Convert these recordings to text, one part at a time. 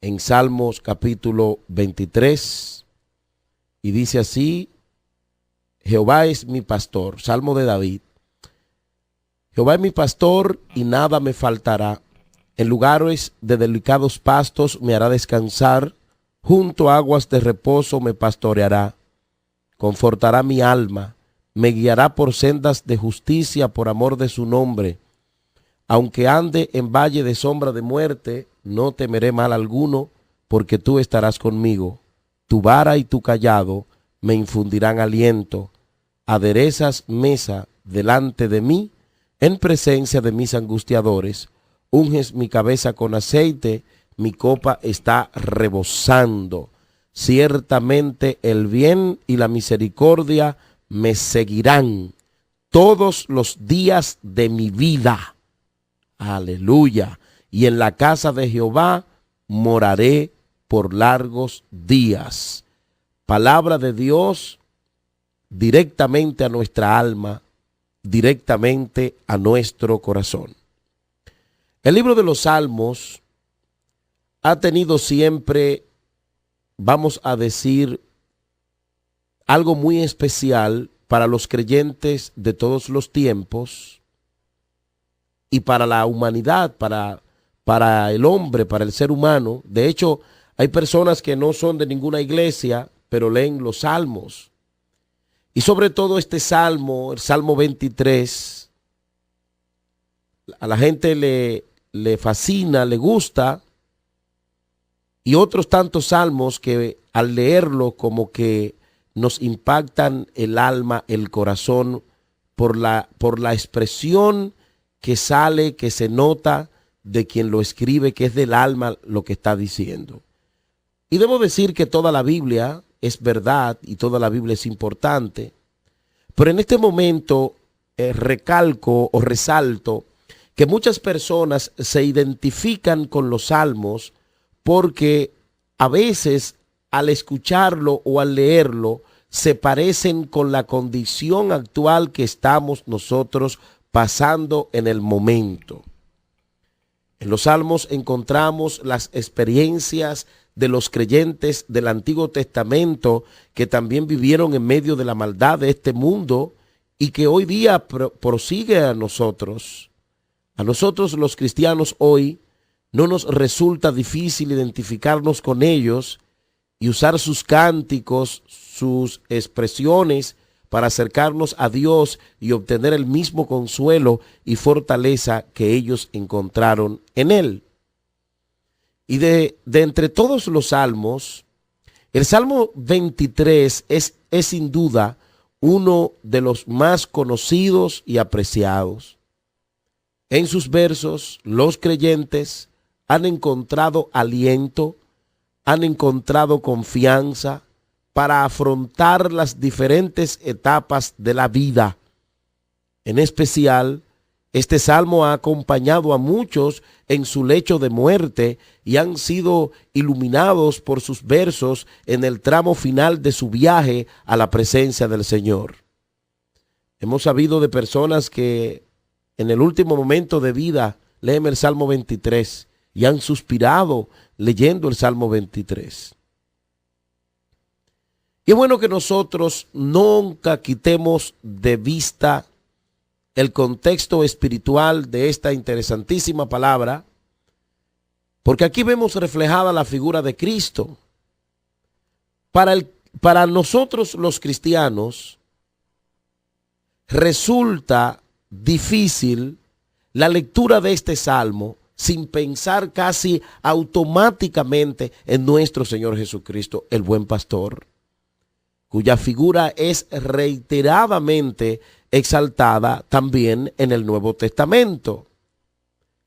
en Salmos capítulo 23 y dice así: Jehová es mi pastor, Salmo de David. Jehová es mi pastor y nada me faltará. En lugares de delicados pastos me hará descansar, junto a aguas de reposo me pastoreará. Confortará mi alma, me guiará por sendas de justicia por amor de su nombre. Aunque ande en valle de sombra de muerte, no temeré mal alguno, porque tú estarás conmigo. Tu vara y tu cayado me infundirán aliento. Aderezas mesa delante de mí, en presencia de mis angustiadores. Unges mi cabeza con aceite, mi copa está rebosando. Ciertamente el bien y la misericordia me seguirán todos los días de mi vida. Aleluya. Y en la casa de Jehová moraré por largos días. Palabra de Dios directamente a nuestra alma, directamente a nuestro corazón. El libro de los Salmos ha tenido siempre, vamos a decir, algo muy especial para los creyentes de todos los tiempos y para la humanidad, para el hombre, para el ser humano. De hecho, hay personas que no son de ninguna iglesia, pero leen los salmos. Y sobre todo este salmo, el Salmo 23, a la gente le fascina, le gusta, y otros tantos salmos que al leerlo como que nos impactan el alma, el corazón, por la expresión que sale, que se nota de quien lo escribe, que es del alma lo que está diciendo. Y debo decir que toda la Biblia es verdad y toda la Biblia es importante, pero en este momento recalco o resalto que muchas personas se identifican con los salmos porque a veces al escucharlo o al leerlo se parecen con la condición actual que estamos nosotros pasando en el momento. En los salmos encontramos las experiencias de los creyentes del Antiguo Testamento que también vivieron en medio de la maldad de este mundo y que hoy día prosigue a nosotros. A nosotros los cristianos hoy no nos resulta difícil identificarnos con ellos y usar sus cánticos, sus expresiones para acercarnos a Dios y obtener el mismo consuelo y fortaleza que ellos encontraron en Él. Y de entre todos los salmos, el Salmo 23 es sin duda uno de los más conocidos y apreciados. En sus versos, los creyentes han encontrado aliento, han encontrado confianza para afrontar las diferentes etapas de la vida. En especial, este salmo ha acompañado a muchos en su lecho de muerte y han sido iluminados por sus versos en el tramo final de su viaje a la presencia del Señor. Hemos sabido de personas que en el último momento de vida leen el Salmo 23 y han suspirado leyendo el Salmo 23. Y es bueno que nosotros nunca quitemos de vista el contexto espiritual de esta interesantísima palabra, porque aquí vemos reflejada la figura de Cristo. Para nosotros los cristianos resulta difícil la lectura de este salmo sin pensar casi automáticamente en nuestro Señor Jesucristo, el buen pastor, cuya figura es reiteradamente exaltada también en el Nuevo Testamento.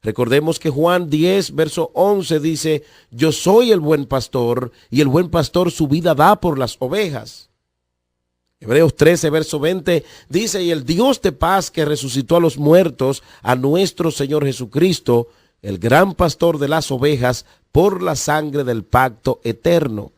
Recordemos que Juan 10, verso 11 dice: yo soy el buen pastor y el buen pastor su vida da por las ovejas. Hebreos 13, verso 20 dice: y el Dios de paz que resucitó a los muertos, a nuestro Señor Jesucristo, el gran pastor de las ovejas, por la sangre del pacto eterno.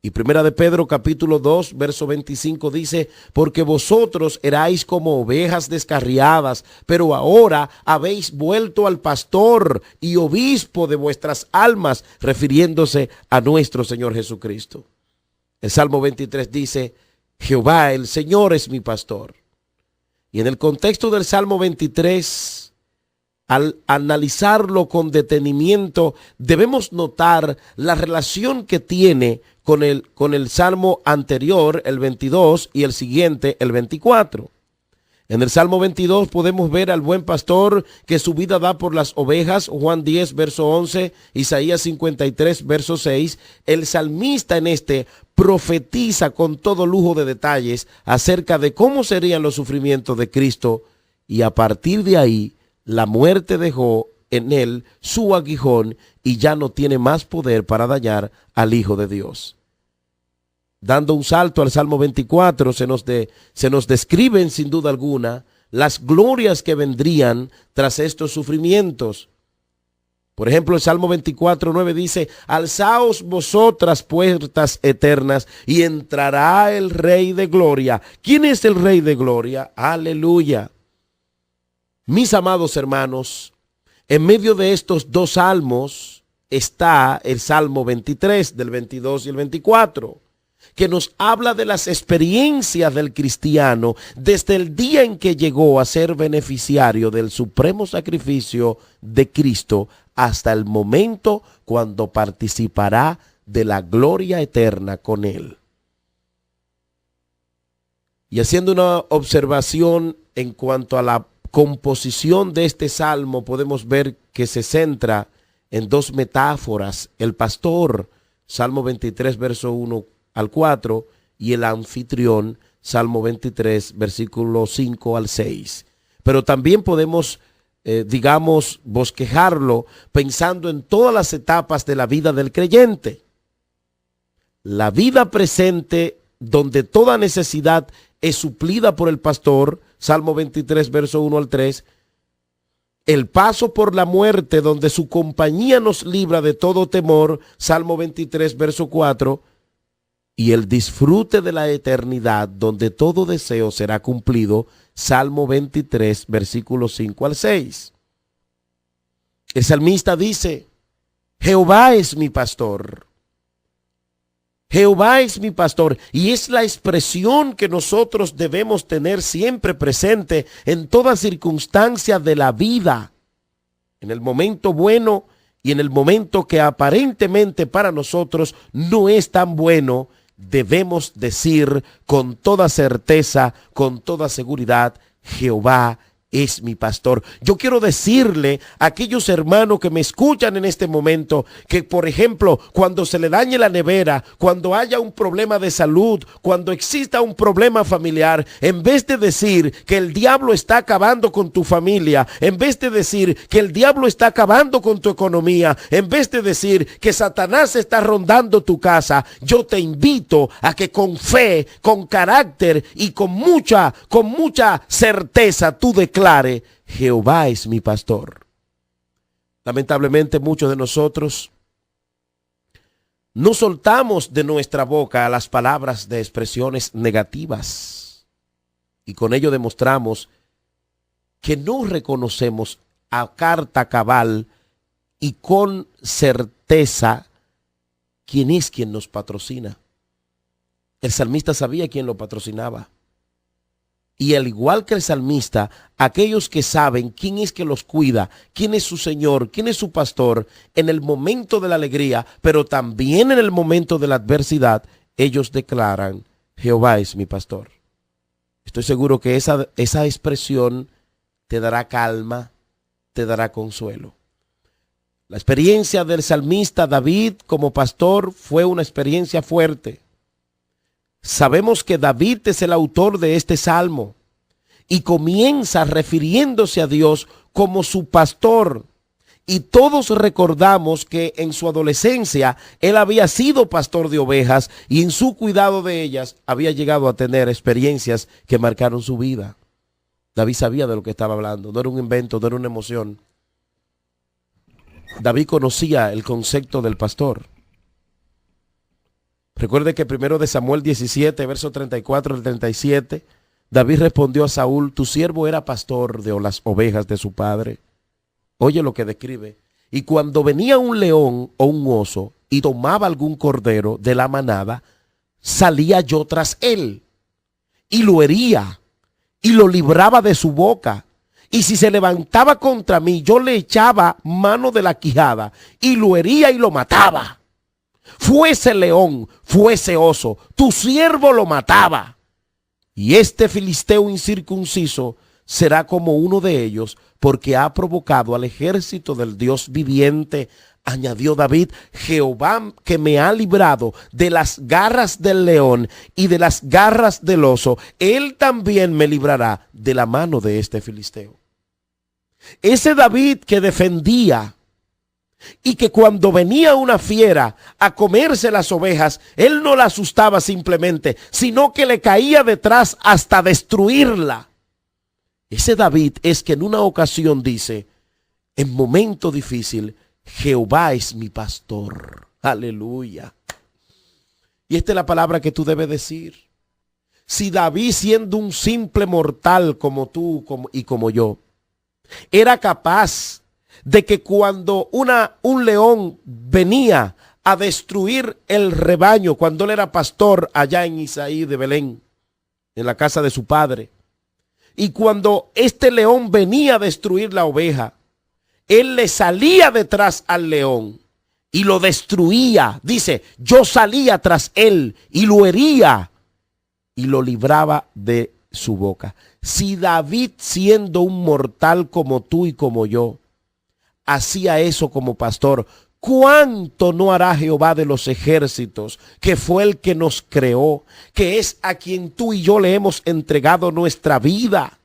Y Primera de Pedro capítulo 2, verso 25 dice, porque vosotros erais como ovejas descarriadas, pero ahora habéis vuelto al pastor y obispo de vuestras almas, refiriéndose a nuestro Señor Jesucristo. El Salmo 23 dice, Jehová, el Señor es mi pastor. Y en el contexto del Salmo 23, al analizarlo con detenimiento, debemos notar la relación que tiene con el Salmo anterior, el 22, y el siguiente, el 24. En el Salmo 22 podemos ver al buen pastor que su vida da por las ovejas, Juan 10, verso 11, Isaías 53, verso 6. El salmista en este profetiza con todo lujo de detalles acerca de cómo serían los sufrimientos de Cristo, y a partir de ahí la muerte dejó en él su aguijón y ya no tiene más poder para dañar al Hijo de Dios. Dando un salto al Salmo 24, se nos describen sin duda alguna las glorias que vendrían tras estos sufrimientos. Por ejemplo, el Salmo 24, 9 dice, alzaos vosotras puertas eternas y entrará el Rey de Gloria. ¿Quién es el Rey de Gloria? Aleluya. Mis amados hermanos, en medio de estos dos salmos está el Salmo 23, del 22 y el 24. Que nos habla de las experiencias del cristiano desde el día en que llegó a ser beneficiario del supremo sacrificio de Cristo hasta el momento cuando participará de la gloria eterna con Él. Y haciendo una observación en cuanto a la composición de este salmo, podemos ver que se centra en dos metáforas: el pastor, Salmo 23, verso 1 al 4, y el anfitrión, Salmo 23, versículo 5 al 6. Pero también podemos, bosquejarlo pensando en todas las etapas de la vida del creyente. La vida presente, donde toda necesidad es suplida por el pastor, Salmo 23, verso 1 al 3. El paso por la muerte, donde su compañía nos libra de todo temor, Salmo 23, verso 4. Y el disfrute de la eternidad, donde todo deseo será cumplido, Salmo 23, versículos 5 al 6. El salmista dice, Jehová es mi pastor. Jehová es mi pastor, y es la expresión que nosotros debemos tener siempre presente en toda circunstancia de la vida, en el momento bueno y en el momento que aparentemente para nosotros no es tan bueno. Debemos decir con toda certeza, con toda seguridad, Jehová es mi pastor. Yo quiero decirle a aquellos hermanos que me escuchan en este momento que, por ejemplo, cuando se le dañe la nevera, cuando haya un problema de salud, cuando exista un problema familiar, en vez de decir que el diablo está acabando con tu familia, en vez de decir que el diablo está acabando con tu economía, en vez de decir que Satanás está rondando tu casa, yo te invito a que con fe, con carácter y con mucha certeza tú declares, Jehová es mi pastor. Lamentablemente muchos de nosotros no soltamos de nuestra boca las palabras de expresiones negativas, y con ello demostramos que no reconocemos a carta cabal y con certeza quién es quien nos patrocina. El salmista sabía quién lo patrocinaba. Y al igual que el salmista, aquellos que saben quién es que los cuida, quién es su Señor, quién es su pastor, en el momento de la alegría, pero también en el momento de la adversidad, ellos declaran, Jehová es mi pastor. Estoy seguro que esa expresión te dará calma, te dará consuelo. La experiencia del salmista David como pastor fue una experiencia fuerte. Sabemos que David es el autor de este salmo y comienza refiriéndose a Dios como su pastor. Y todos recordamos que en su adolescencia él había sido pastor de ovejas y en su cuidado de ellas había llegado a tener experiencias que marcaron su vida. David sabía de lo que estaba hablando, no era un invento, no era una emoción. David conocía el concepto del pastor. Recuerde que primero de Samuel 17, verso 34 al 37, David respondió a Saúl: tu siervo era pastor de las ovejas de su padre. Oye lo que describe. Y cuando venía un león o un oso y tomaba algún cordero de la manada, salía yo tras él y lo hería y lo libraba de su boca. Y si se levantaba contra mí, yo le echaba mano de la quijada y lo hería y lo mataba. Fuese león, fuese oso, tu siervo lo mataba. Y este filisteo incircunciso será como uno de ellos, porque ha provocado al ejército del Dios viviente. Añadió David: Jehová, que me ha librado de las garras del león y de las garras del oso, él también me librará de la mano de este filisteo. Ese David que defendía y que cuando venía una fiera a comerse las ovejas, él no la asustaba simplemente, sino que le caía detrás hasta destruirla. Ese David es que en una ocasión dice: en momento difícil, Jehová es mi pastor. Aleluya. Y esta es la palabra que tú debes decir. Si David, siendo un simple mortal como tú y como yo, era capaz de que cuando un león venía a destruir el rebaño, cuando él era pastor allá en Isaí de Belén, en la casa de su padre, y cuando este león venía a destruir la oveja, él le salía detrás al león y lo destruía. Dice: yo salía tras él y lo hería y lo libraba de su boca. Si David, siendo un mortal como tú y como yo, hacía eso como pastor, ¿cuánto no hará Jehová de los ejércitos, que fue el que nos creó, que es a quien tú y yo le hemos entregado nuestra vida,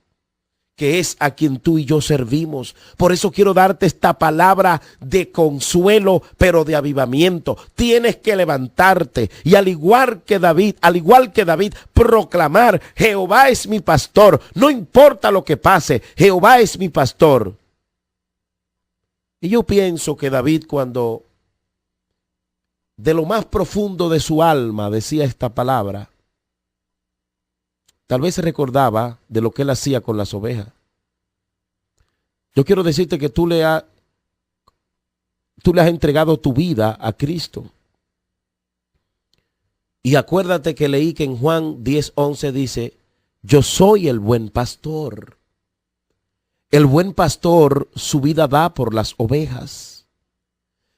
que es a quien tú y yo servimos? Por eso quiero darte esta palabra de consuelo, pero de avivamiento. Tienes que levantarte y al igual que David, proclamar: Jehová es mi pastor. No importa lo que pase, Jehová es mi pastor. Y yo pienso que David, cuando de lo más profundo de su alma decía esta palabra, tal vez se recordaba de lo que él hacía con las ovejas. Yo quiero decirte que tú le has entregado tu vida a Cristo. Y acuérdate que leí que en Juan 10:11 dice: yo soy el buen pastor. El buen pastor su vida da por las ovejas.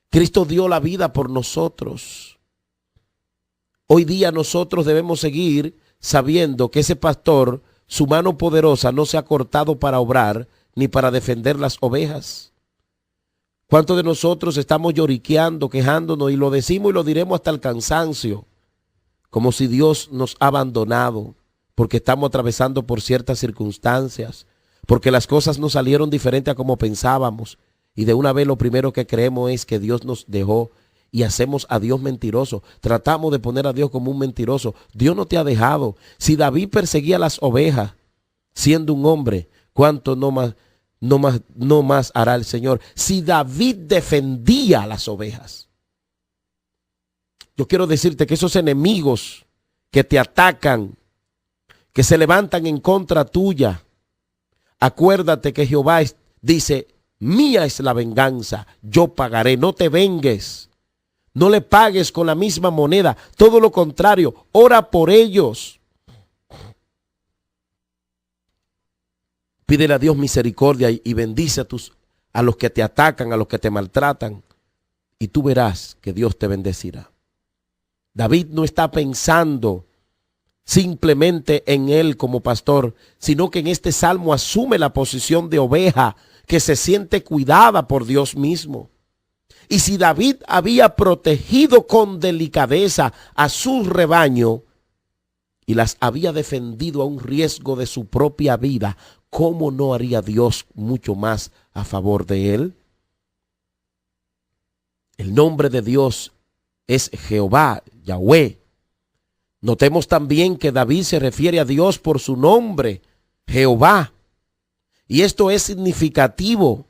Cristo dio la vida por nosotros. Hoy día nosotros debemos seguir sabiendo que ese pastor, su mano poderosa no se ha cortado para obrar ni para defender las ovejas. ¿Cuántos de nosotros estamos lloriqueando, quejándonos, y lo decimos y lo diremos hasta el cansancio, como si Dios nos ha abandonado porque estamos atravesando por ciertas circunstancias, porque las cosas no salieron diferente a como pensábamos, y de una vez lo primero que creemos es que Dios nos dejó y hacemos a Dios mentiroso? Tratamos de poner a Dios como un mentiroso. Dios no te ha dejado. Si David perseguía las ovejas siendo un hombre, ¿cuánto no más hará el Señor? Si David defendía las ovejas. Yo quiero decirte que esos enemigos que te atacan, que se levantan en contra tuya, acuérdate que Jehová dice: mía es la venganza, yo pagaré. No te vengues, no le pagues con la misma moneda, todo lo contrario, ora por ellos. Pídele a Dios misericordia y bendice a los que te atacan, a los que te maltratan, y tú verás que Dios te bendecirá. David no está pensando simplemente en él como pastor, sino que en este salmo asume la posición de oveja que se siente cuidada por Dios mismo. Y si David había protegido con delicadeza a su rebaño y las había defendido a un riesgo de su propia vida, ¿cómo no haría Dios mucho más a favor de él? El nombre de Dios es Jehová, Yahweh. Notemos también que David se refiere a Dios por su nombre, Jehová. Y esto es significativo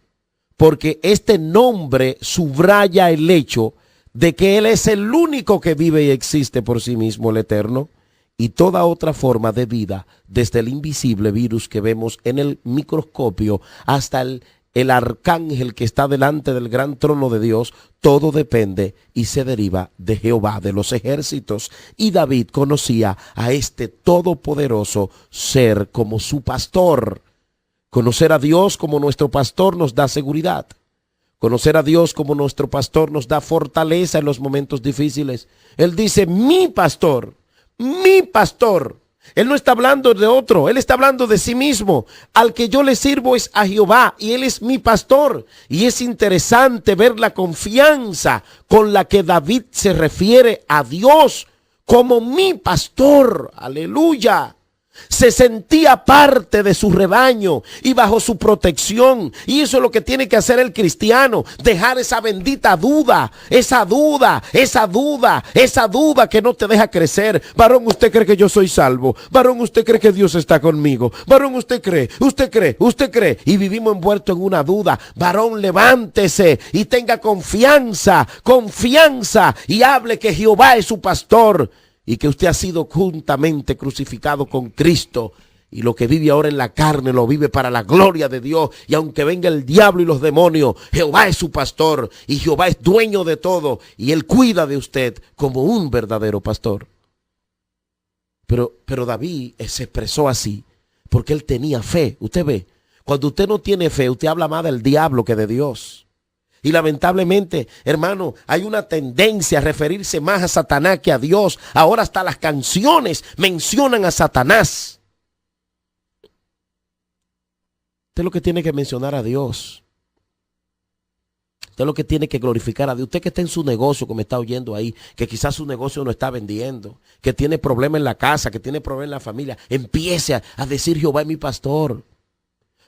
porque este nombre subraya el hecho de que Él es el único que vive y existe por sí mismo, el eterno, y toda otra forma de vida, desde el invisible virus que vemos en el microscopio hasta el arcángel que está delante del gran trono de Dios, todo depende y se deriva de Jehová de los ejércitos. Y David conocía a este todopoderoso ser como su pastor. Conocer a Dios como nuestro pastor nos da seguridad. Conocer a Dios como nuestro pastor nos da fortaleza en los momentos difíciles. Él dice, mi pastor, mi pastor. Él no está hablando de otro, él está hablando de sí mismo. Al que yo le sirvo es a Jehová y él es mi pastor. Y es interesante ver la confianza con la que David se refiere a Dios como mi pastor. Aleluya. Se sentía parte de su rebaño y bajo su protección. Y eso es lo que tiene que hacer el cristiano. Dejar esa bendita duda, esa duda que no te deja crecer. Varón, ¿usted cree que yo soy salvo? Varón, ¿usted cree que Dios está conmigo? Varón, ¿usted cree? Y vivimos envueltos en una duda. Varón, levántese y tenga confianza y hable que Jehová es su pastor. Y que usted ha sido juntamente crucificado con Cristo. Y lo que vive ahora en la carne lo vive para la gloria de Dios. Y aunque venga el diablo y los demonios, Jehová es su pastor. Y Jehová es dueño de todo. Y Él cuida de usted como un verdadero pastor. Pero David se expresó así porque él tenía fe. Usted ve, cuando usted no tiene fe, usted habla más del diablo que de Dios. Y lamentablemente, hermano, hay una tendencia a referirse más a Satanás que a Dios. Ahora hasta las canciones mencionan a Satanás. Usted lo que tiene que mencionar a Dios. Usted lo que tiene que glorificar a Dios. Usted que está en su negocio, que me está oyendo ahí, que quizás su negocio no está vendiendo, que tiene problemas en la casa, que tiene problemas en la familia, empiece a decir, Jehová es mi pastor.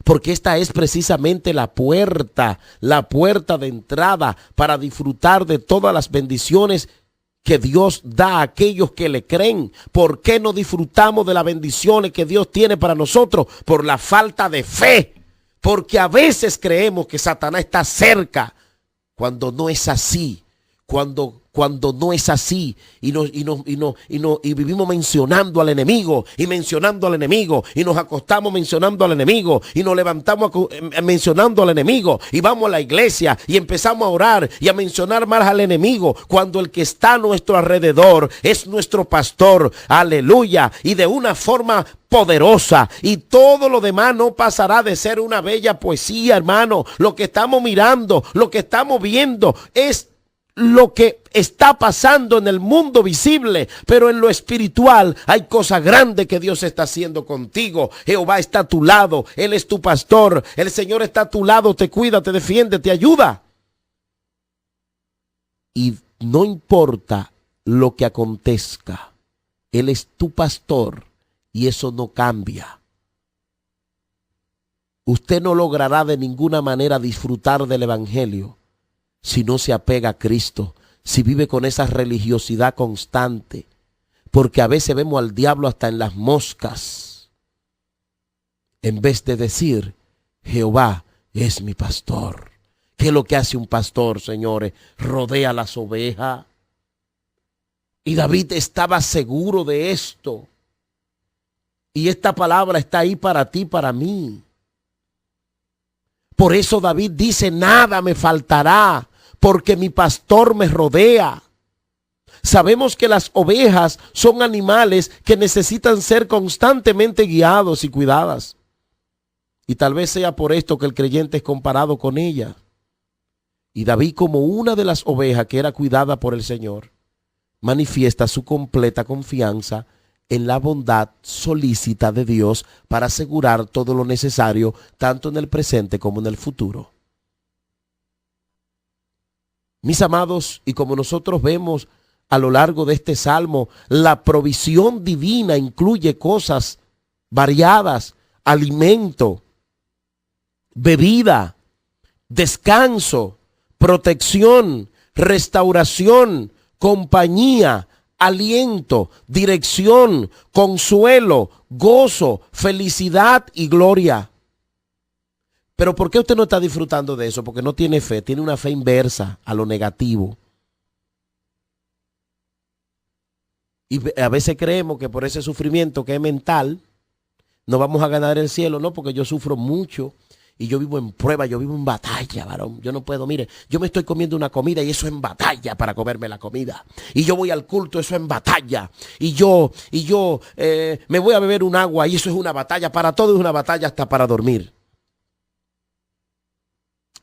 Porque esta es precisamente la puerta de entrada para disfrutar de todas las bendiciones que Dios da a aquellos que le creen. ¿Por qué no disfrutamos de las bendiciones que Dios tiene para nosotros? Por la falta de fe. Porque a veces creemos que Satanás está cerca cuando no es así. Cuando no es así y vivimos mencionando al enemigo y nos acostamos mencionando al enemigo y nos levantamos mencionando al enemigo y vamos a la iglesia y empezamos a orar y a mencionar más al enemigo cuando el que está a nuestro alrededor es nuestro pastor, aleluya, y de una forma poderosa, y todo lo demás no pasará de ser una bella poesía, hermano. Lo que estamos mirando, lo que estamos viendo es lo que está pasando en el mundo visible, pero en lo espiritual hay cosas grandes que Dios está haciendo contigo. Jehová está a tu lado, Él es tu pastor, el Señor está a tu lado, te cuida, te defiende, te ayuda. Y no importa lo que acontezca, Él es tu pastor y eso no cambia. Usted no logrará de ninguna manera disfrutar del evangelio si no se apega a Cristo, si vive con esa religiosidad constante, porque a veces vemos al diablo hasta en las moscas, en vez de decir, Jehová es mi pastor. ¿Qué es lo que hace un pastor, señores? Rodea las ovejas. Y David estaba seguro de esto. Y esta palabra está ahí para ti, para mí. Por eso David dice, nada me faltará, porque mi pastor me rodea. Sabemos que las ovejas son animales que necesitan ser constantemente guiados y cuidadas. Y tal vez sea por esto que el creyente es comparado con ella. Y David, como una de las ovejas que era cuidada por el Señor, manifiesta su completa confianza en la bondad solícita de Dios para asegurar todo lo necesario, tanto en el presente como en el futuro. Mis amados, y como nosotros vemos a lo largo de este salmo, la provisión divina incluye cosas variadas: alimento, bebida, descanso, protección, restauración, compañía, aliento, dirección, consuelo, gozo, felicidad y gloria. Pero ¿por qué usted no está disfrutando de eso? Porque no tiene fe, tiene una fe inversa a lo negativo. Y a veces creemos que por ese sufrimiento que es mental, no vamos a ganar el cielo. No, porque yo sufro mucho y yo vivo en prueba, yo vivo en batalla, varón. Yo no puedo, mire, yo me estoy comiendo una comida y eso es en batalla para comerme la comida. Y yo voy al culto, eso es en batalla. Y yo me voy a beber un agua y eso es una batalla. Para todo es una batalla, hasta para dormir.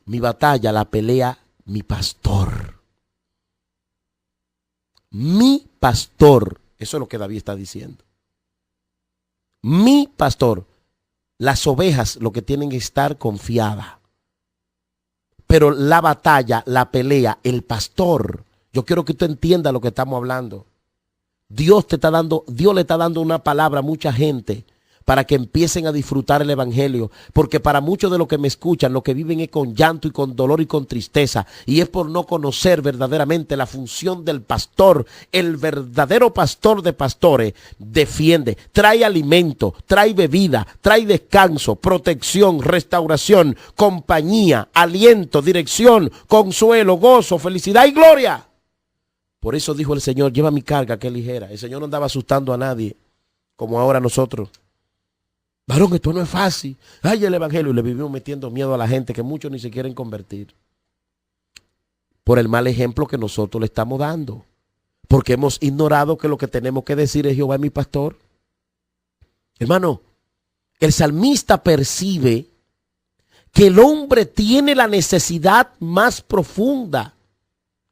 Mi batalla la pelea mi pastor. Mi pastor. Eso es lo que David está diciendo. Mi pastor. Las ovejas lo que tienen que estar confiadas. Pero la batalla, la pelea, el pastor. Yo quiero que usted entienda lo que estamos hablando. Dios le está dando una palabra a mucha gente para que empiecen a disfrutar el evangelio, porque para muchos de los que me escuchan, lo que viven es con llanto y con dolor y con tristeza, y es por no conocer verdaderamente la función del pastor. El verdadero pastor de pastores defiende, trae alimento, trae bebida, trae descanso, protección, restauración, compañía, aliento, dirección, consuelo, gozo, felicidad y gloria. Por eso dijo el Señor: lleva mi carga que es ligera. El Señor no andaba asustando a nadie como ahora nosotros. Varón, esto no es fácil. Ay, el evangelio. Y le vivimos metiendo miedo a la gente que muchos ni se quieren convertir. Por el mal ejemplo que nosotros le estamos dando. Porque hemos ignorado que lo que tenemos que decir es: Jehová es mi pastor. Hermano, el salmista percibe que el hombre tiene la necesidad más profunda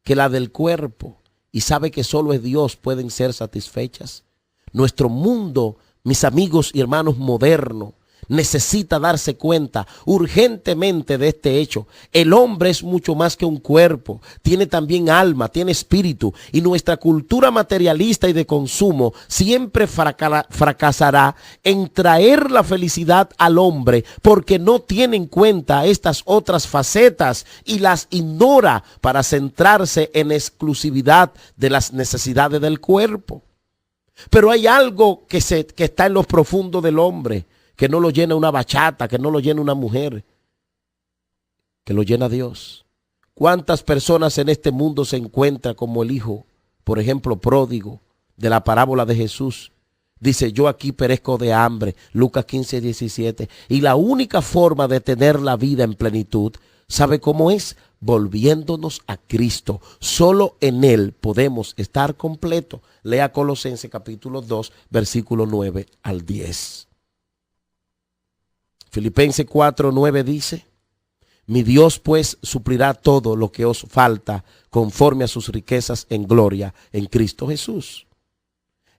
que la del cuerpo. Y sabe que solo es Dios pueden ser satisfechas. Nuestro mundo, mis amigos y hermanos modernos, necesita darse cuenta urgentemente de este hecho. El hombre es mucho más que un cuerpo, tiene también alma, tiene espíritu, y nuestra cultura materialista y de consumo siempre fracasará en traer la felicidad al hombre, porque no tiene en cuenta estas otras facetas y las ignora para centrarse en exclusividad de las necesidades del cuerpo. Pero hay algo que está en lo profundo del hombre, que no lo llena una bachata, que no lo llena una mujer, que lo llena Dios. ¿Cuántas personas en este mundo se encuentran como el hijo, por ejemplo, pródigo de la parábola de Jesús? Dice: yo aquí perezco de hambre, Lucas 15:17. Y la única forma de tener la vida en plenitud, ¿sabe cómo es? Volviéndonos a Cristo. Solo en Él podemos estar completos. Lea Colosenses capítulo 2, versículo 9 al 10. Filipenses 4:9 dice: mi Dios pues suplirá todo lo que os falta conforme a sus riquezas en gloria en Cristo Jesús.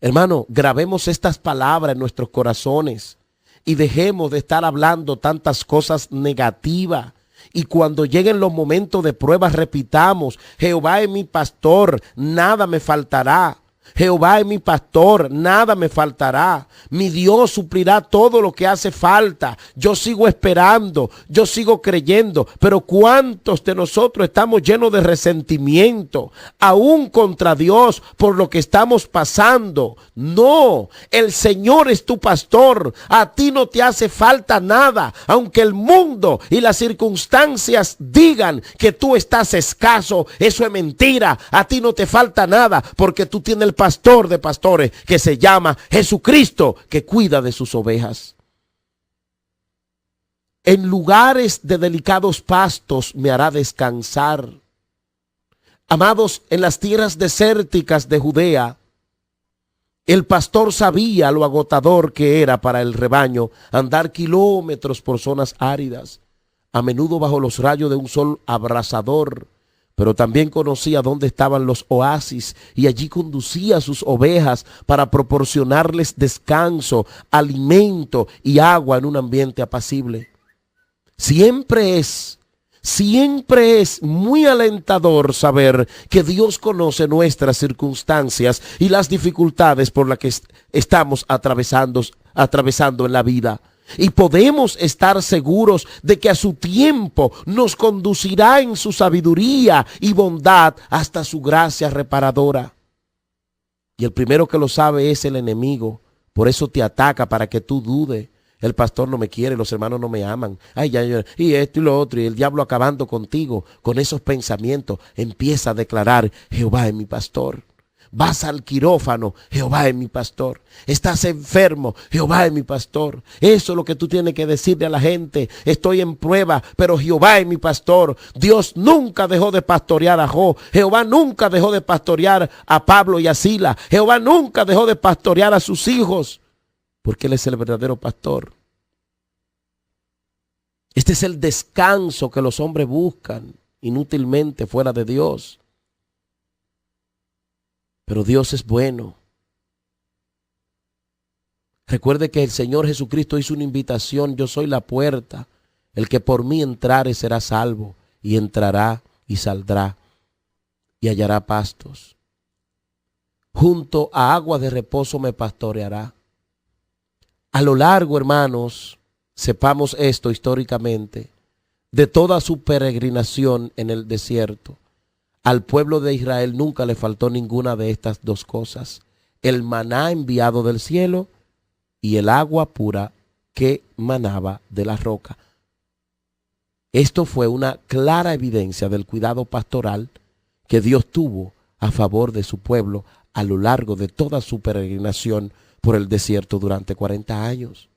Hermano, grabemos estas palabras en nuestros corazones y dejemos de estar hablando tantas cosas negativas. Y cuando lleguen los momentos de prueba, repitamos: Jehová es mi pastor, nada me faltará. Jehová es mi pastor, nada me faltará. Mi Dios suplirá todo lo que hace falta. Yo sigo esperando, yo sigo creyendo. Pero ¿cuántos de nosotros estamos llenos de resentimiento, aún contra Dios, por lo que estamos pasando? No, el Señor es tu pastor. A ti no te hace falta nada. Aunque el mundo y las circunstancias digan que tú estás escaso, eso es mentira. A ti no te falta nada, porque tú tienes el pastor de pastores que se llama Jesucristo, que cuida de sus ovejas. En lugares de delicados pastos me hará descansar. Amados, en las tierras desérticas de Judea, el pastor sabía lo agotador que era para el rebaño andar kilómetros por zonas áridas, a menudo bajo los rayos de un sol abrasador. Pero también conocía dónde estaban los oasis y allí conducía a sus ovejas para proporcionarles descanso, alimento y agua en un ambiente apacible. Siempre es muy alentador saber que Dios conoce nuestras circunstancias y las dificultades por las que estamos atravesando en la vida. Y podemos estar seguros de que a su tiempo nos conducirá en su sabiduría y bondad hasta su gracia reparadora. Y el primero que lo sabe es el enemigo. Por eso te ataca, para que tú dudes. El pastor no me quiere, los hermanos no me aman. Ay, y esto y lo otro. Y el diablo acabando contigo con esos pensamientos. Empieza a declarar: Jehová es mi pastor. Vas al quirófano, Jehová es mi pastor. Estás enfermo, Jehová es mi pastor. Eso es lo que tú tienes que decirle a la gente. Estoy en prueba, pero Jehová es mi pastor. Dios nunca dejó de pastorear a Job. Jehová nunca dejó de pastorear a Pablo y a Sila. Jehová nunca dejó de pastorear a sus hijos, porque Él es el verdadero pastor. Este es el descanso que los hombres buscan inútilmente fuera de Dios. Pero Dios es bueno. Recuerde que el Señor Jesucristo hizo una invitación: yo soy la puerta, el que por mí entrare será salvo, y entrará y saldrá y hallará pastos. Junto a aguas de reposo me pastoreará. A lo largo, hermanos, sepamos esto históricamente, de toda su peregrinación en el desierto, al pueblo de Israel nunca le faltó ninguna de estas dos cosas: el maná enviado del cielo y el agua pura que manaba de la roca. Esto fue una clara evidencia del cuidado pastoral que Dios tuvo a favor de su pueblo a lo largo de toda su peregrinación por el desierto durante 40 años.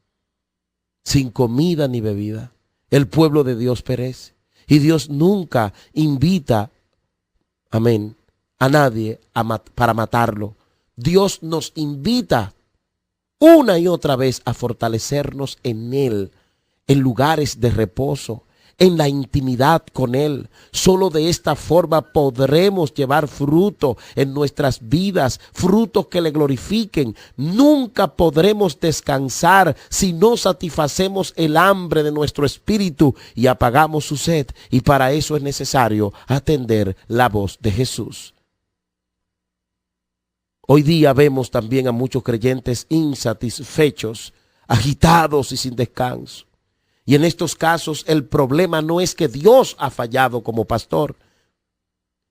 Sin comida ni bebida, el pueblo de Dios perece. Y Dios nunca invita, amén, a nadie para matarlo. Dios nos invita una y otra vez a fortalecernos en Él, en lugares de reposo, en la intimidad con Él. Solo de esta forma podremos llevar fruto en nuestras vidas, frutos que le glorifiquen. Nunca podremos descansar si no satisfacemos el hambre de nuestro espíritu y apagamos su sed. Y para eso es necesario atender la voz de Jesús. Hoy día vemos también a muchos creyentes insatisfechos, agitados y sin descanso. Y en estos casos el problema no es que Dios ha fallado como pastor.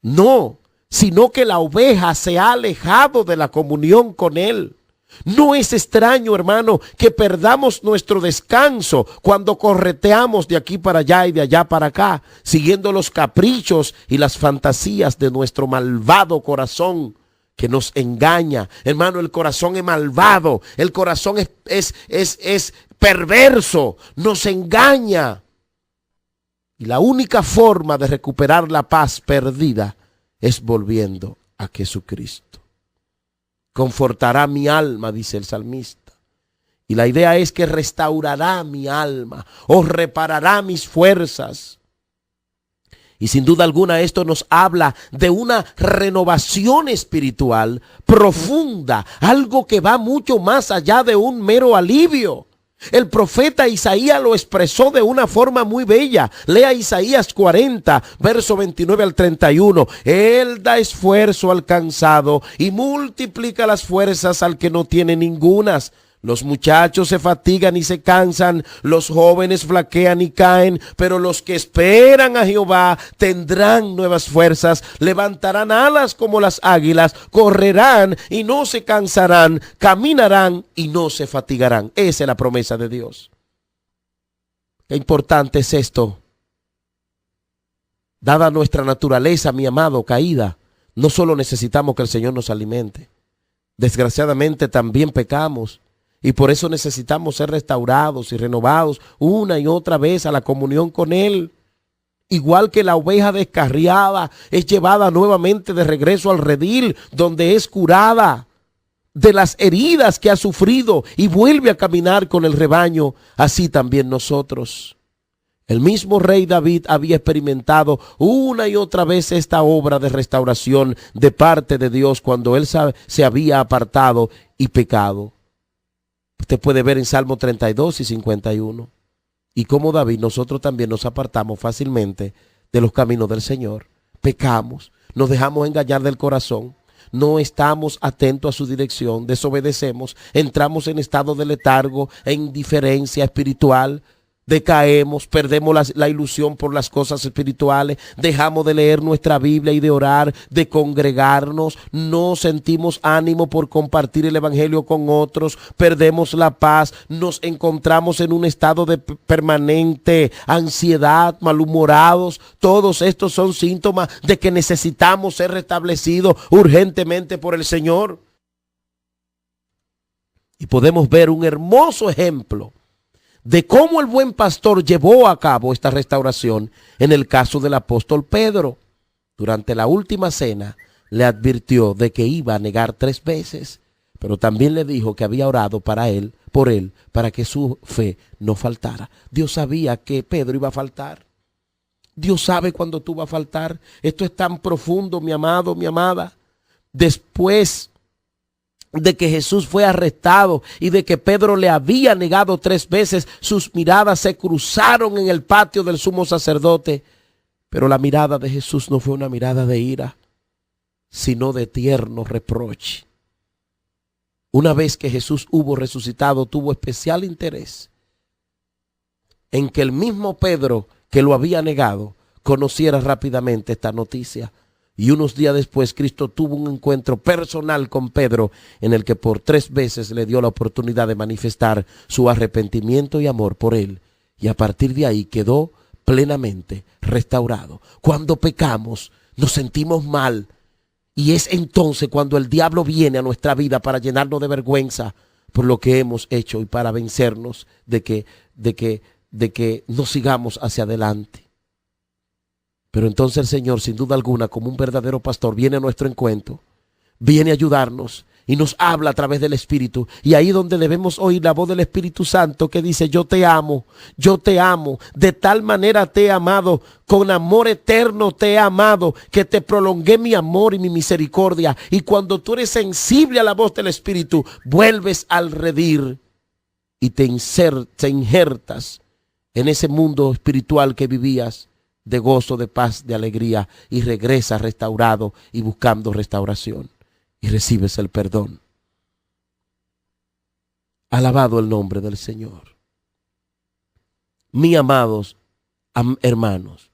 No, sino que la oveja se ha alejado de la comunión con Él. No es extraño, hermano, que perdamos nuestro descanso cuando correteamos de aquí para allá y de allá para acá, siguiendo los caprichos y las fantasías de nuestro malvado corazón que nos engaña. Hermano, el corazón es malvado, el corazón es perverso, nos engaña. Y la única forma de recuperar la paz perdida es volviendo a Jesucristo. Confortará mi alma, dice el salmista. Y la idea es que restaurará mi alma o reparará mis fuerzas. Y sin duda alguna esto nos habla de una renovación espiritual profunda, algo que va mucho más allá de un mero alivio. El profeta Isaías lo expresó de una forma muy bella. Lea Isaías 40, verso 29 al 31. Él da esfuerzo al cansado y multiplica las fuerzas al que no tiene ningunas. Los muchachos se fatigan y se cansan, los jóvenes flaquean y caen, pero los que esperan a Jehová tendrán nuevas fuerzas, levantarán alas como las águilas, correrán y no se cansarán, caminarán y no se fatigarán. Esa es la promesa de Dios. Qué importante es esto. Dada nuestra naturaleza, mi amado, caída, no solo necesitamos que el Señor nos alimente. Desgraciadamente también pecamos. Y por eso necesitamos ser restaurados y renovados una y otra vez a la comunión con Él. Igual que la oveja descarriada es llevada nuevamente de regreso al redil, donde es curada de las heridas que ha sufrido y vuelve a caminar con el rebaño, así también nosotros. El mismo rey David había experimentado una y otra vez esta obra de restauración de parte de Dios cuando él se había apartado y pecado. Usted puede ver en Salmo 32 y 51. Y como David, nosotros también nos apartamos fácilmente de los caminos del Señor. Pecamos, nos dejamos engañar del corazón, no estamos atentos a su dirección, desobedecemos, entramos en estado de letargo e indiferencia espiritual. decaemos, perdemos la ilusión por las cosas espirituales, dejamos de leer nuestra Biblia y de orar, de congregarnos, no sentimos ánimo por compartir el evangelio con otros, perdemos la paz, nos encontramos en un estado de permanente ansiedad, malhumorados. Todos estos son síntomas de que necesitamos ser restablecidos urgentemente por el Señor. Y podemos ver un hermoso ejemplo de cómo el buen pastor llevó a cabo esta restauración en el caso del apóstol Pedro. Durante la última cena le advirtió de que iba a negar 3 veces, pero también le dijo que había orado por él, para que su fe no faltara. Dios sabía que Pedro iba a faltar. Dios sabe cuándo tú vas a faltar. Esto es tan profundo, mi amado, mi amada. Después de que Jesús fue arrestado y de que Pedro le había negado 3 veces, sus miradas se cruzaron en el patio del sumo sacerdote. Pero la mirada de Jesús no fue una mirada de ira, sino de tierno reproche. Una vez que Jesús hubo resucitado, tuvo especial interés en que el mismo Pedro que lo había negado conociera rápidamente esta noticia. Y unos días después, Cristo tuvo un encuentro personal con Pedro en el que por 3 veces le dio la oportunidad de manifestar su arrepentimiento y amor por él. Y a partir de ahí quedó plenamente restaurado. Cuando pecamos, nos sentimos mal. Y es entonces cuando el diablo viene a nuestra vida para llenarnos de vergüenza por lo que hemos hecho y para vencernos de que no sigamos hacia adelante. Pero entonces el Señor, sin duda alguna, como un verdadero pastor, viene a nuestro encuentro, viene a ayudarnos y nos habla a través del Espíritu. Y ahí donde debemos oír la voz del Espíritu Santo que dice: yo te amo, de tal manera te he amado, con amor eterno te he amado, que te prolongué mi amor y mi misericordia. Y cuando tú eres sensible a la voz del Espíritu, vuelves al redil y te injertas en ese mundo espiritual que vivías, de gozo, de paz, de alegría, y regresas restaurado y buscando restauración, y recibes el perdón. Alabado el nombre del Señor. Mis amados hermanos,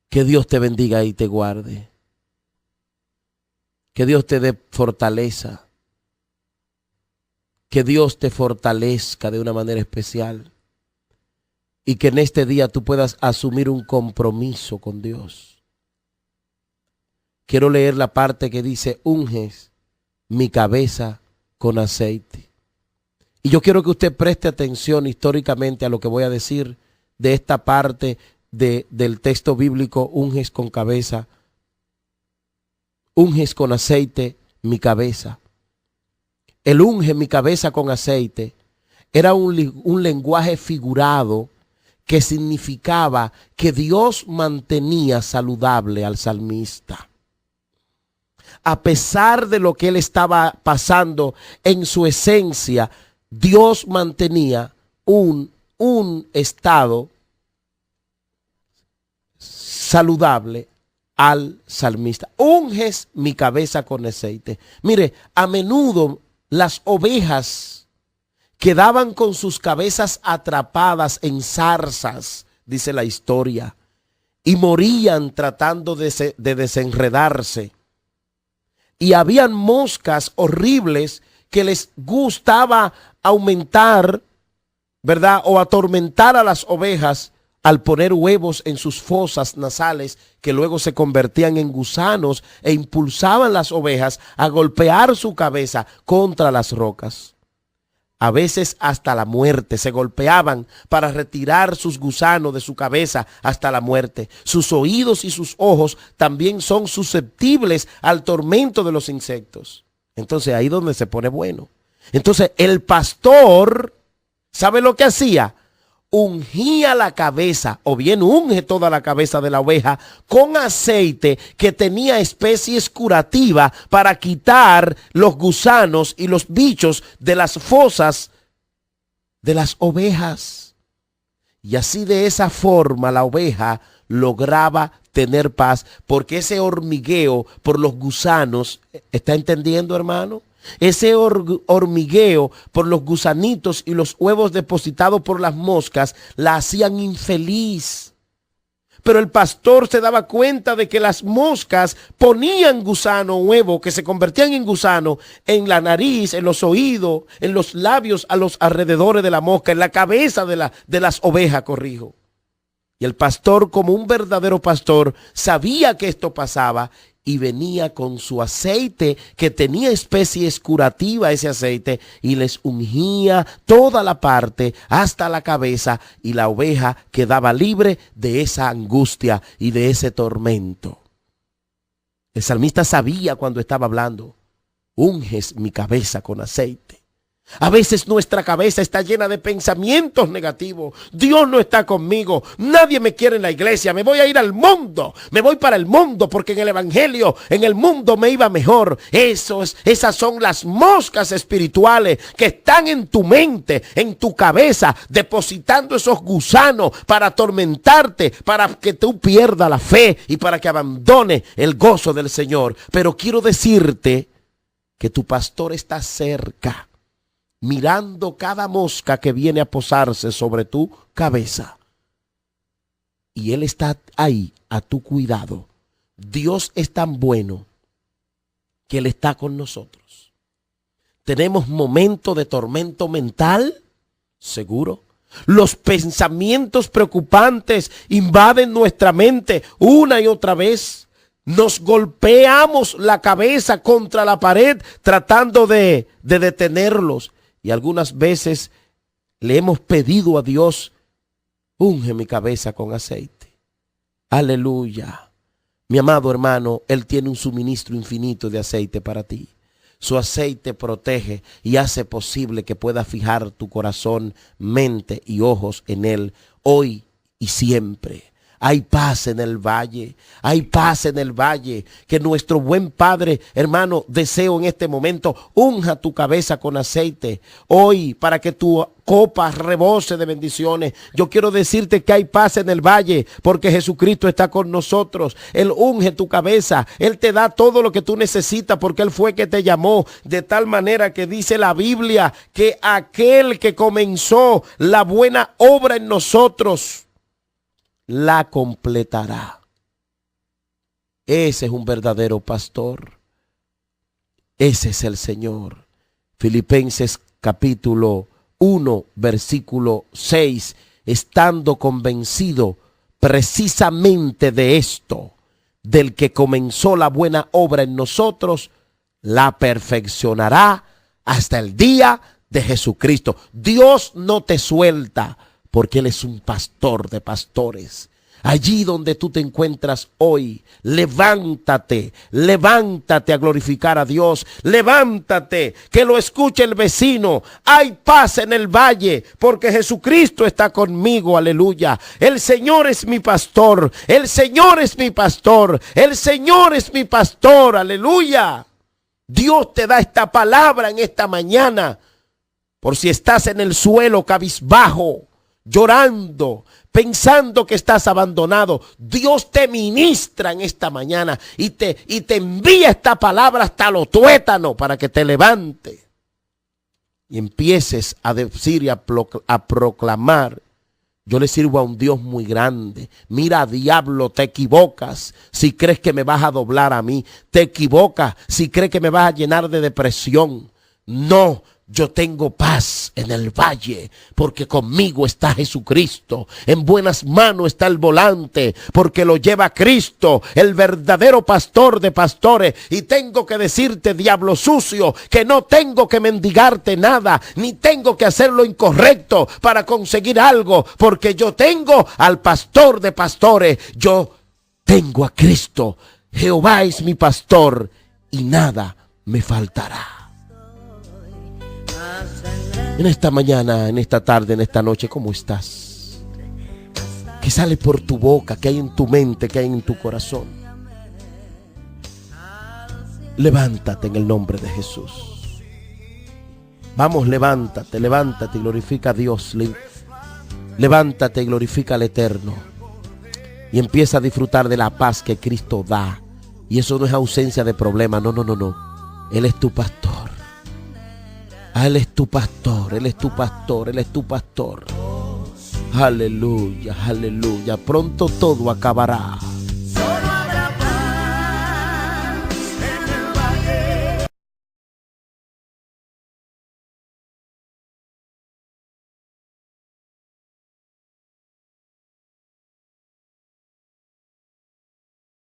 que Dios te bendiga y te guarde. Que Dios te dé fortaleza. Que Dios te fortalezca de una manera especial. Y que en este día tú puedas asumir un compromiso con Dios. Quiero leer la parte que dice: unges mi cabeza con aceite. Y yo quiero que usted preste atención históricamente a lo que voy a decir de esta parte del texto bíblico: unges con cabeza, unges con aceite mi cabeza. El unge mi cabeza con aceite era un lenguaje figurado que significaba que Dios mantenía saludable al salmista. A pesar de lo que él estaba pasando en su esencia, Dios mantenía un estado saludable al salmista. Unges mi cabeza con aceite. Mire, a menudo las ovejas quedaban con sus cabezas atrapadas en zarzas, dice la historia, y morían tratando de desenredarse. Y habían moscas horribles que les gustaba aumentar, ¿verdad?, o atormentar a las ovejas al poner huevos en sus fosas nasales, que luego se convertían en gusanos e impulsaban las ovejas a golpear su cabeza contra las rocas. A veces hasta la muerte, se golpeaban para retirar sus gusanos de su cabeza hasta la muerte. Sus oídos y sus ojos también son susceptibles al tormento de los insectos. Entonces ahí es donde se pone bueno. Entonces el pastor, ¿sabe lo que hacía? Ungía la cabeza, o bien unge toda la cabeza de la oveja con aceite que tenía especies curativas para quitar los gusanos y los bichos de las fosas de las ovejas. Y así, de esa forma, la oveja lograba tener paz, porque ese hormigueo por los gusanos, ¿está entendiendo, hermano? Ese hormigueo por los gusanitos y los huevos depositados por las moscas la hacían infeliz. Pero el pastor se daba cuenta de que las moscas ponían gusano, huevo, que se convertían en gusano, en la nariz, en los oídos, en los labios, a los alrededores de la mosca, en la cabeza de las ovejas, corrijo. Y el pastor, como un verdadero pastor, sabía que esto pasaba y venía con su aceite, que tenía especies curativas ese aceite, y les ungía toda la parte hasta la cabeza, y la oveja quedaba libre de esa angustia y de ese tormento. El salmista sabía cuando estaba hablando: unges mi cabeza con aceite. A veces nuestra cabeza está llena de pensamientos negativos. Dios no está conmigo, nadie me quiere en la iglesia, me voy a ir al mundo, me voy para el mundo porque en el evangelio, en el mundo me iba mejor. Esas son las moscas espirituales que están en tu mente, en tu cabeza, depositando esos gusanos para atormentarte, para que tú pierdas la fe y para que abandones el gozo del Señor. Pero quiero decirte que tu pastor está cerca, mirando cada mosca que viene a posarse sobre tu cabeza. Y Él está ahí a tu cuidado. Dios es tan bueno que Él está con nosotros. ¿Tenemos momentos de tormento mental? Seguro. Los pensamientos preocupantes invaden nuestra mente una y otra vez. Nos golpeamos la cabeza contra la pared tratando de detenerlos. Y algunas veces le hemos pedido a Dios: unge mi cabeza con aceite. Aleluya. Mi amado hermano, Él tiene un suministro infinito de aceite para ti. Su aceite protege y hace posible que puedas fijar tu corazón, mente y ojos en Él hoy y siempre. Hay paz en el valle, hay paz en el valle. Que nuestro buen Padre, hermano, deseo en este momento: unja tu cabeza con aceite hoy para que tu copa rebose de bendiciones. Yo quiero decirte que hay paz en el valle porque Jesucristo está con nosotros. Él unge tu cabeza, Él te da todo lo que tú necesitas porque Él fue que te llamó. De tal manera que dice la Biblia que aquel que comenzó la buena obra en nosotros la completará. Ese es un verdadero pastor. Ese es el Señor. Filipenses capítulo 1, versículo 6. Estando convencido precisamente de esto, del que comenzó la buena obra en nosotros, la perfeccionará hasta el día de Jesucristo. Dios no te suelta, porque Él es un pastor de pastores. Allí donde tú te encuentras hoy, levántate, levántate a glorificar a Dios. Levántate, que lo escuche el vecino. Hay paz en el valle, porque Jesucristo está conmigo, aleluya. El Señor es mi pastor, el Señor es mi pastor, el Señor es mi pastor, aleluya. Dios te da esta palabra en esta mañana, por si estás en el suelo cabizbajo, llorando, pensando que estás abandonado. Dios te ministra en esta mañana y te envía esta palabra hasta lo tuétano para que te levante y empieces a decir y a proclamar: yo le sirvo a un Dios muy grande. Mira, diablo, te equivocas si crees que me vas a doblar a mí. Te equivocas si crees que me vas a llenar de depresión. No. Yo tengo paz en el valle porque conmigo está Jesucristo. En buenas manos está el volante porque lo lleva Cristo, el verdadero pastor de pastores. Y tengo que decirte, diablo sucio, que no tengo que mendigarte nada, ni tengo que hacer lo incorrecto para conseguir algo, porque yo tengo al pastor de pastores. Yo tengo a Cristo. Jehová es mi pastor y nada me faltará. En esta mañana, en esta tarde, en esta noche, ¿cómo estás? ¿Qué sale por tu boca? ¿Qué hay en tu mente? ¿Qué hay en tu corazón? Levántate en el nombre de Jesús. Vamos, levántate, levántate y glorifica a Dios. Levántate y glorifica al Eterno. Y empieza a disfrutar de la paz que Cristo da. Y eso no es ausencia de problemas, no. Él es tu pastor. Él es tu pastor, Él es tu pastor, Él es tu pastor. Aleluya, aleluya. Pronto todo acabará.